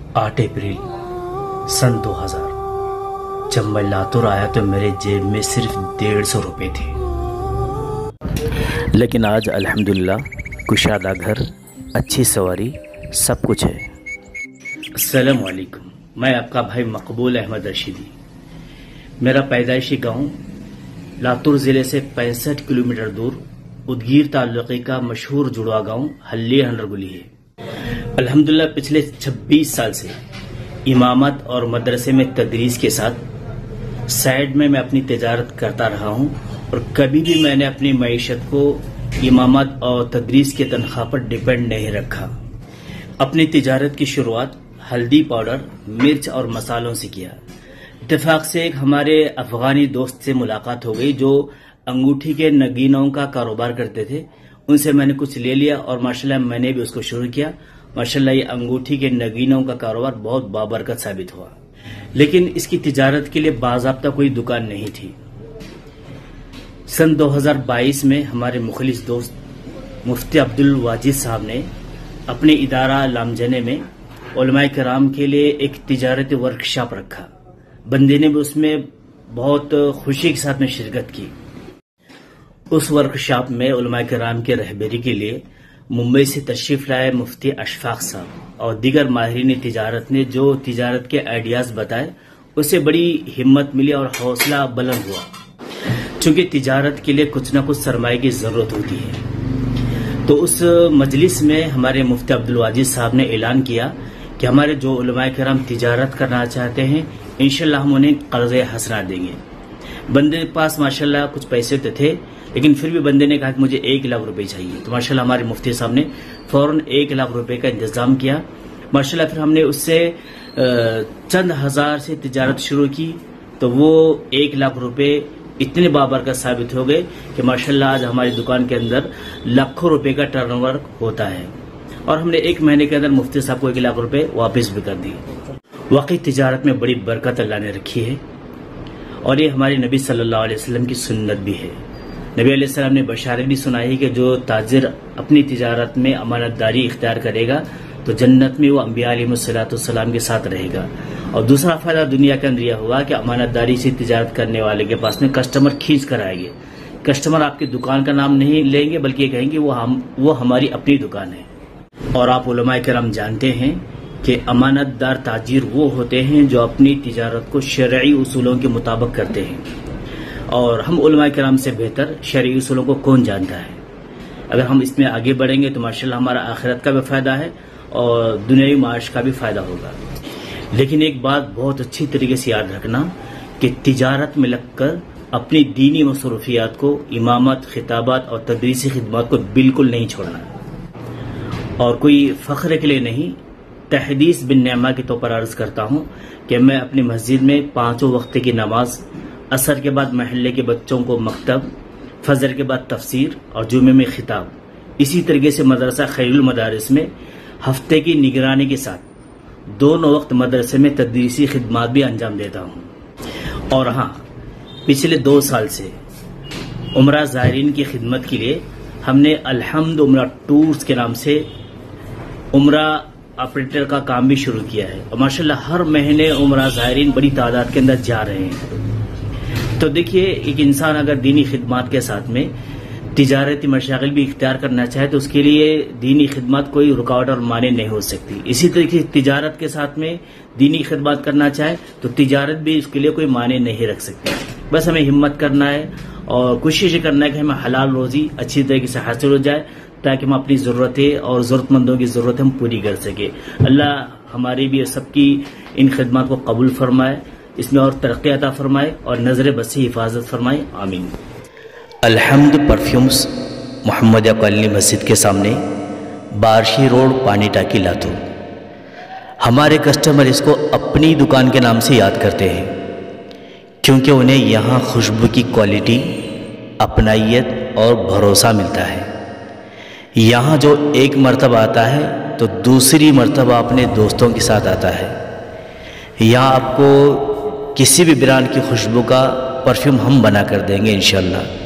8 अप्रैल सन 2000 जब मैं लातूर आया तो मेरे जेब में सिर्फ 150 रुपये थे। लेकिन आज अल्हम्दुलिल्लाह कुशादा घर, अच्छी सवारी, सब कुछ है। अस्सलाम वालेकुम, मैं आपका भाई मकबूल अहमद रशीदी। मेरा पैदाइशी गांव लातूर ज़िले से 65 किलोमीटर दूर उदगीर तालुके का मशहूर जुड़वा गांव हल्ली हंडरगुली है। अल्हम्दुलिल्लाह पिछले 26 साल से इमामत और मदरसे में तदरीस के साथ साइड में मैं अपनी तिजारत करता रहा हूं और कभी भी मैंने अपनी मईशत को इमामत और तदरीस के तनख्वाह पर डिपेंड नहीं रखा। अपनी तिजारत की शुरुआत हल्दी पाउडर, मिर्च और मसालों से किया। इत्तेफाक से एक हमारे अफगानी दोस्त से मुलाकात हो गई जो अंगूठी के नगीनों का कारोबार करते थे। उनसे मैंने कुछ ले लिया और माशाल्लाह मैंने भी उसको शुरू किया। माशाल्लाह ये अंगूठी के नगीनों का कारोबार बहुत बाबरकत साबित हुआ, लेकिन इसकी तिजारत के लिए बाज़ाब्ता कोई दुकान नहीं थी। सन 2022 में हमारे मुखलिस दोस्त मुफ्ती अब्दुल वाजिद साहब ने अपने इदारा लामजने में उलमाए किराम के लिए एक तिजारती वर्कशॉप रखा। बंदे ने भी उसमें बहुत खुशी के साथ में शिरकत की। उस वर्कशॉप में उलमाए किराम के रहबरी के लिए मुंबई से तशरीफ लाए मुफ्ती अशफाक साहब और दीगर माहिरीन तिजारत ने जो तिजारत के आइडियाज बताए, उससे बड़ी हिम्मत मिली और हौसला बुलंद हुआ। चूंकि तिजारत के लिए कुछ न कुछ सरमाए की जरूरत होती है, तो उस मजलिस में हमारे मुफ्ती अब्दुल वाजिद साहब ने ऐलान किया कि हमारे जो उलमाए किराम तिजारत करना चाहते हैं, इंशाल्लाह हम उन्हें कर्ज़े हसना देंगे। बंदे के पास माशाल्लाह कुछ पैसे तो थे, लेकिन फिर भी बंदे ने कहा कि मुझे 1 लाख रुपए चाहिए। तो माशाल्लाह हमारे मुफ्ती साहब ने फौरन 1 लाख रुपए का इंतजाम किया। माशाल्लाह फिर हमने उससे चंद हजार से तिजारत शुरू की, तो वो 1 लाख रुपए इतने बाबरकत साबित हो गए कि माशाल्लाह आज हमारी दुकान के अंदर लाखों रुपए का टर्नओवर होता है। और हमने 1 महीने के अंदर मुफ्ती साहब को 1 लाख रुपए वापस भी कर दिए। वाकई तिजारत में बड़ी बरकत अल्लाह ने रखी है और ये हमारे नबी सल्लल्लाहु अलैहि वसल्लम की सुन्नत भी है। नबी अलैहि सलाम ने बशारत भी सुनाई कि जो ताजिर अपनी तिजारत में अमानतदारी इख्तियार करेगा तो जन्नत में वो अंबिया अलैहिस्सलाम के साथ रहेगा। और दूसरा फायदा दुनिया के अंदर यह हुआ कि अमानतदारी से तिजारत करने वाले के पास में कस्टमर खींच कर आएंगे। कस्टमर आपकी दुकान का नाम नहीं लेंगे, बल्कि ये कहेंगे वो हमारी अपनी दुकान है। और आप उलमाए किराम जानते हैं कि अमानतदार ताजिर वो होते हैं जो अपनी तिजारत को शरई उसूलों के मुताबिक करते हैं। और हम उलमाए किराम से बेहतर शरई उसूलों को कौन जानता है। अगर हम इसमें आगे बढ़ेंगे तो माशाल्लाह हमारा आखिरत का भी फायदा है और दुनियावी माश का भी फायदा होगा। लेकिन एक बात बहुत अच्छी तरीके से याद रखना कि तिजारत में लगकर अपनी दीनी मसरूफियात को, इमामत, खिताबात और तदरीसी खिदमत को बिल्कुल नहीं छोड़ना। और कोई फख्र के लिए नहीं, तहदीस बिन नेमा के तौर पर अर्ज करता हूँ कि मैं अपनी मस्जिद में 5 वक्त की नमाज, असर के बाद महल्ले के बच्चों को मकतब, फजर के बाद तफसीर और जुमे में खिताब, इसी तरीके से मदरसा खैरुल मदारिस में हफ्ते की निगरानी के साथ 2 वक्त मदरसे में तदरीसी खिदमत भी अंजाम देता हूँ। और हाँ, पिछले 2 साल से उम्रा ज़ायरीन की खिदमत के लिए हमने अलहम्द उम्रा टूर्स के नाम से उम्रा ऑपरेटर का काम भी शुरू किया है। और माशाल्लाह हर महीने उम्रा ज़ायरीन बड़ी तादाद के अंदर जा रहे हैं। तो देखिए, एक इंसान अगर दीनी खिदमत के साथ में तिजारती मशागिल भी इख्तियार करना चाहे तो उसके लिए दीनी खिदमत कोई रुकावट और माने नहीं हो सकती। इसी तरीके तिजारत के साथ में दीनी खिदमत करना चाहे तो तिजारत भी उसके लिए कोई माने नहीं रख सकती। बस हमें हिम्मत करना है और कोशिश करना है कि हमें हलाल रोजी अच्छी तरीके से हासिल हो जाए, ताकि हम अपनी ज़रूरतें और ज़रूरतमंदों की ज़रूरतें हम पूरी कर सके। अल्लाह हमारी भी सबकी इन खिदमत को कबूल फरमाए, इसमें और तरक्की अता फरमाए और नजर बस से हिफाजत फरमाए। आमीन। अल्हम्द परफ्यूम्स, मोहम्मदिया कॉलोनी मस्जिद के सामने, बारशी रोड, पानी टाकी, लातूर। हमारे कस्टमर इसको अपनी दुकान के नाम से याद करते हैं क्योंकि उन्हें यहाँ खुशबू की क्वालिटी, अपनाइयत और भरोसा मिलता है। यहाँ जो एक मर्तबा आता है तो दूसरी मर्तबा अपने दोस्तों के साथ आता है। यहाँ आपको किसी भी ब्रांड की खुशबू का परफ्यूम हम बना कर देंगे इंशाल्लाह।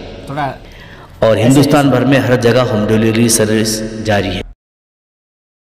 और हिंदुस्तान भर में हर जगह होम डिलीवरी सर्विस जारी है।